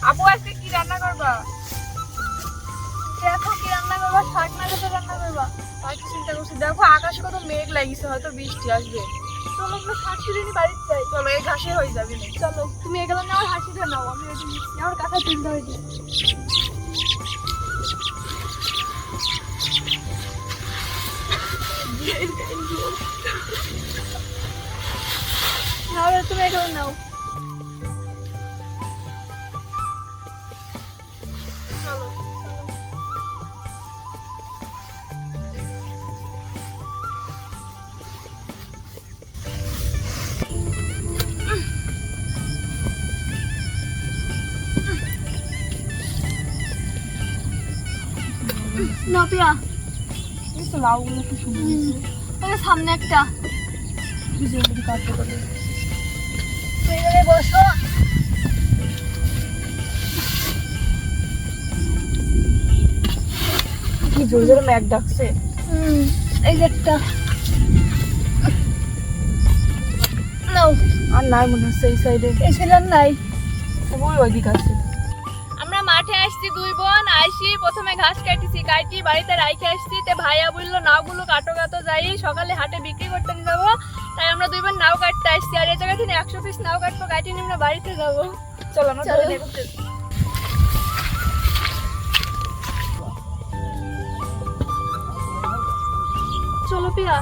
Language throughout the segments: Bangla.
আপু আজকে কি রান্না করবা? দেখো কি রান্না করবা, শাক না তো রান্না করবা। তাই কি চিন্তা করছি, দেখো আকাশে কত মেঘ লাগিছে, হয়তো বৃষ্টি আসবে। চলো আমরা শাক তুলে নিয়ে বাড়িতে যাই। চলো এই ঘাসে হয়ে যাবে না। চলো তুমি এগুলো নাও, হাসিটা নাও, আমি ওই দিন আমার কাকা তুলতে হয়ে দিই। তাহলে তুমি এগুলো নাও। চলো নাও পিয়া। এই তো লাউগুলো কি সুন্দর ওই সামনে একটা। জলদি কাটতে পারে। তুমি এখানে বসো। কি জোরে জোরে মেঘ ডাকছে। এই যে একটা নাও। আর নাই মনে হচ্ছে এই সাইডে, এই ছিলাম নাই। ওইদিকে আছে। আমরা মাঠে আসছি দুই বোন, আইসি প্রথমে ঘাস কাটিছি, কাটি বাড়িতে রাইখে আসছি। তে ভাইয়া বললো নাওগুলো কাটো কাটো, যাই সকালে হাটে বিক্রি করতে নিয়ে যাবো। তাই আমরা দুই বোন নাও কাটতে আসছি। আর এই জায়গা থেকে 100 পিস নাও কাটবো, কাটি নিয়ে আমরা বাড়িতে যাবো। চলো আমরা চলো। ধরে নেবো। চলো পিয়া।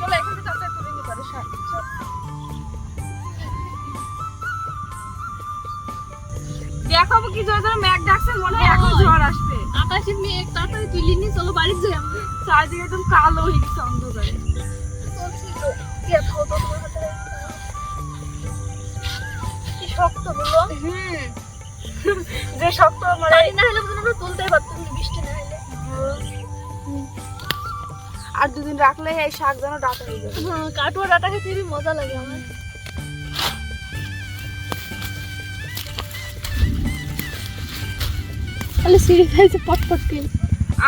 চলো এখানে তাড়াতাড়ি তুলে নিতে পারে শাক। দেখো কি জোরে জোরে মেঘ ডাকছে, মনে হয় এখন ঝড় আসবে। আকাশে মেঘ, তাড়াতাড়ি তুলি নি, চলো বাড়িতে যাই আমরা। চারিদিকে একদম কালো হয়ে গেছে অন্ধকারে। চলছি তো। দেখো তো তোমার হাতে কি শক্ত গুলো। যে শক্ত মানে পানি না হলে কিন্তু আমরা তুলতেই পারতাম না, বৃষ্টি না হলে। আর দুদিন রাখলে এই শাক যেন ডাটা হয়ে যাবে। হ্যাঁ, কাটুয়া ডাটা খেতে খুবই মজা লাগে আমার। তাহলে সিঁড়ি খাইছে পটপট করে।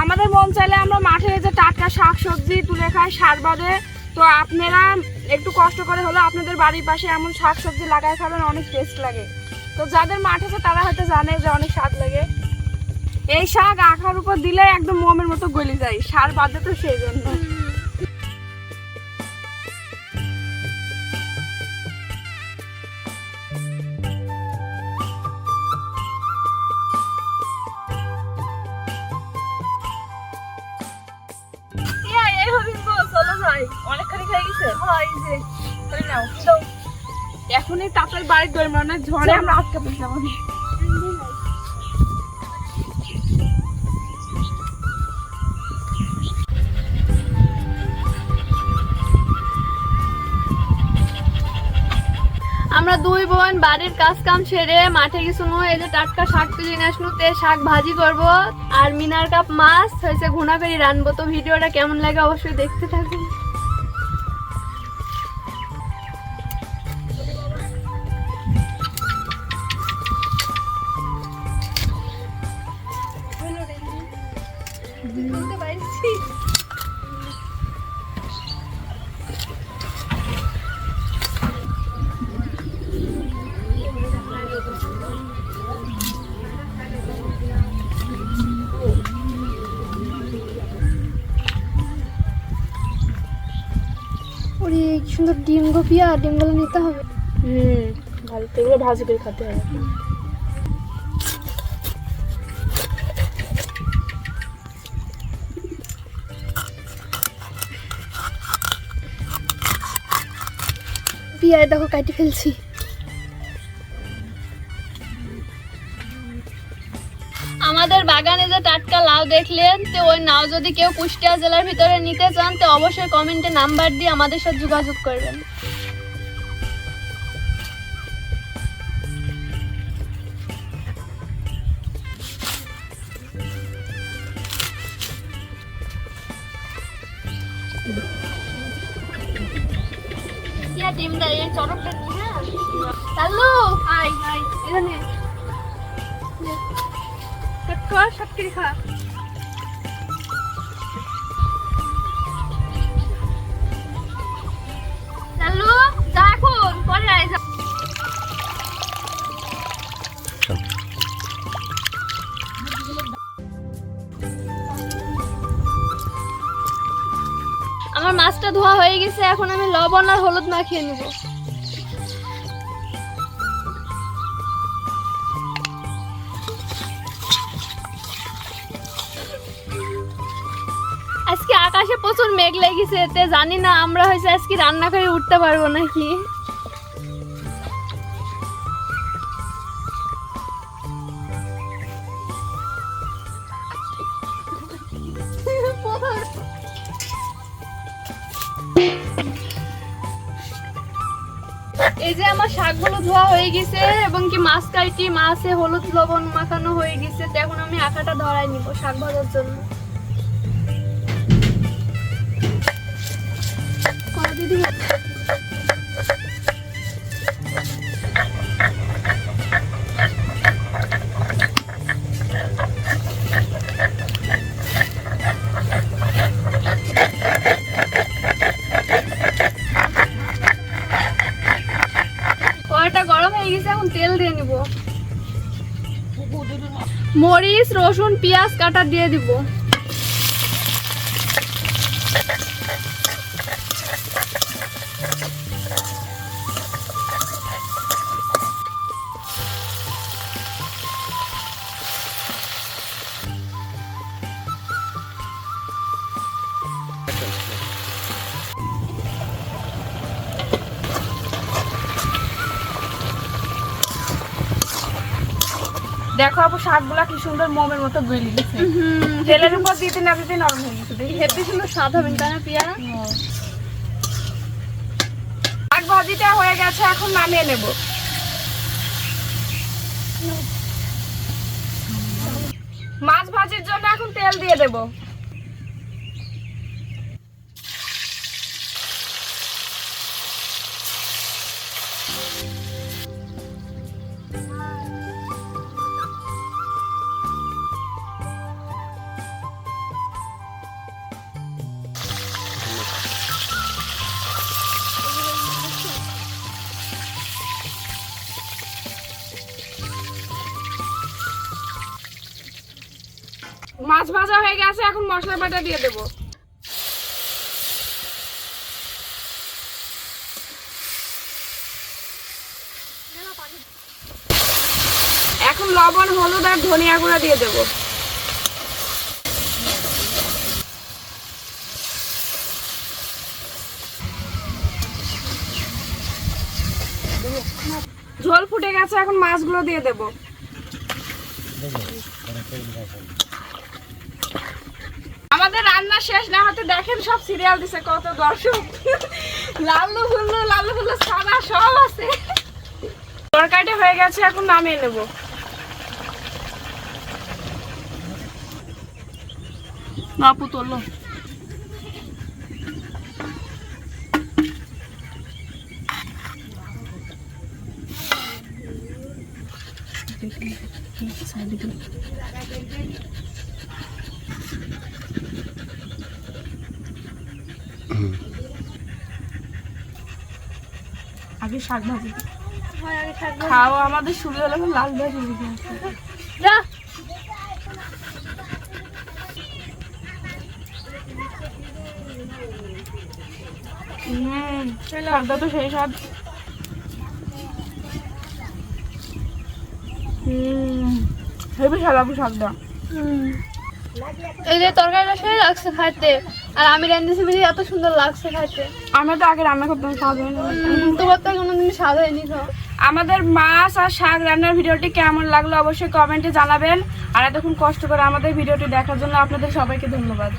আমাদের মন চাইলে আমরা মাঠে যে টাটকা শাক সবজি তুলে খাই সার বাদে। তো আপনারা একটু কষ্ট করে হলো আপনাদের বাড়ির পাশে এমন শাক সবজি লাগায় খাবেন, অনেক টেস্ট লাগে। তো যাদের মাঠ আছে তারা হয়তো জানে যে অনেক স্বাদ লাগে। এই শাক আখার উপর দিলে একদম মোমের মতো গলে যায়, সার বাদে তো সেই জন্য। এই হরিণ গো, চলো যাই। অনেকখানি খেয়ে গেছে। হয় এই যে তাই নাও দাও। এখনই তাড়াতাড়ি বাড়ি দৌড় মানে ঝড়ে আমরা আটকে পড়লাম। আমরা দুই বোন বাড়ির কাজ কাম সেরে মাঠে গেছো। এই যে টাটকা শাক তুলে নিয়ে আসনু, তে শাক ভাজি করব। আর মিনার কাপ মাছ হয়েছে ঘুনা করে রানবো। তো ভিডিওটা কেমন লাগে অবশ্যই দেখতে থাকুন। ওরে কি সুন্দর ডিম গো পিয়া, ডিমগুলো নিতে হবে। ভালো, তো এগুলো ভাজি করে খেতে হবে। পিয়া দেখো কাটি ফেলছি। আমাদের বাগানে যে টাটকা লাউ দেখলেন, তো ওই নাও যদি কেউ কুষ্টিয়া জেলার ভিতরে নিতে চান তো অবশ্যই কমেন্টে নাম্বার দিয়ে আমাদের সাথে যোগাযোগ করবেন। ডিমটা এই চরকটা কি না চালু আই আই এখানে কাট কর সব করে খা। পরে আইসা। আমার মাছটা ধোয়া হয়ে গেছে, এখন আমি লবণ আর হলুদ মাখিয়ে নিব। আজকে আকাশে প্রচুর মেঘ লেগেছে, এতে জানি না আমরা হয়তো আজকে রান্না করে উঠতে পারবো নাকি। এই যে আমার শাকগুলো ধোয়া হয়ে গেছে এবং কি মাছ কাটি, মাছে হলুদ লবণ মাখানো হয়ে গেছে। তো এখন আমি আটাটা ধরাই নিব শাক ভাজার জন্য। দিদি কড়াইটা গরম হয়ে গেছে, এখন তেল দিয়ে নিব। মরিচ রসুন পেঁয়াজ কাটা দিয়ে দিব। দেখো আপু শাকগুলা কি সুন্দর মোমের মতো গলে গেছে, তেলের উপর দিতে না দিতে নরম হয়ে গেছে। দেখি হেপি সুন্দর স্বাদ হবে তাই না পিয়া? শাক ভাজিটা হয়ে গেছে, এখন নামিয়ে নেব। মাছ ভাজির জন্য এখন তেল দিয়ে দেব। মাছ ভাজা হয়ে গেছে, এখন মশলা বাটা দিয়ে দেব। এখন লবণ হলুদ আর ধনিয়া গুঁড়া দিয়ে দেব। ঝোল ফুটে গেছে, এখন মাছগুলো দিয়ে দেব। আমাদের রান্না শেষ না হতে দেখেন সব সিরিয়াল দিছে, কত দর্শক। লাল্লু ফুল্লু সাদা সব আছে। তরকারিটা হয়ে গেছে, এখন নামিয়ে নেব। বাপু তোলো। আগে শাক ভাজি খাও, আমাদের শুরু হলো লাল ভাজি। শাকটা তো সেই স্বাদ। হেবি স্বাদ আপু শাকটা। এই যে তরকারিটা সেই লাগছে খাইতে, আর আমি রান্নাছি বলে এত সুন্দর লাগছে খাইতে। আমরা তো আগে রান্না করতাম, স্বাদ হয়নি। তোমার তো কোনোদিন স্বাদ হয়নি তো। আমাদের মাছ আর শাক রান্নার ভিডিওটি কেমন লাগলো অবশ্যই কমেন্টে জানাবেন। আর এতক্ষণ কষ্ট করে আমাদের ভিডিওটি দেখার জন্য আপনাদের সবাইকে ধন্যবাদ।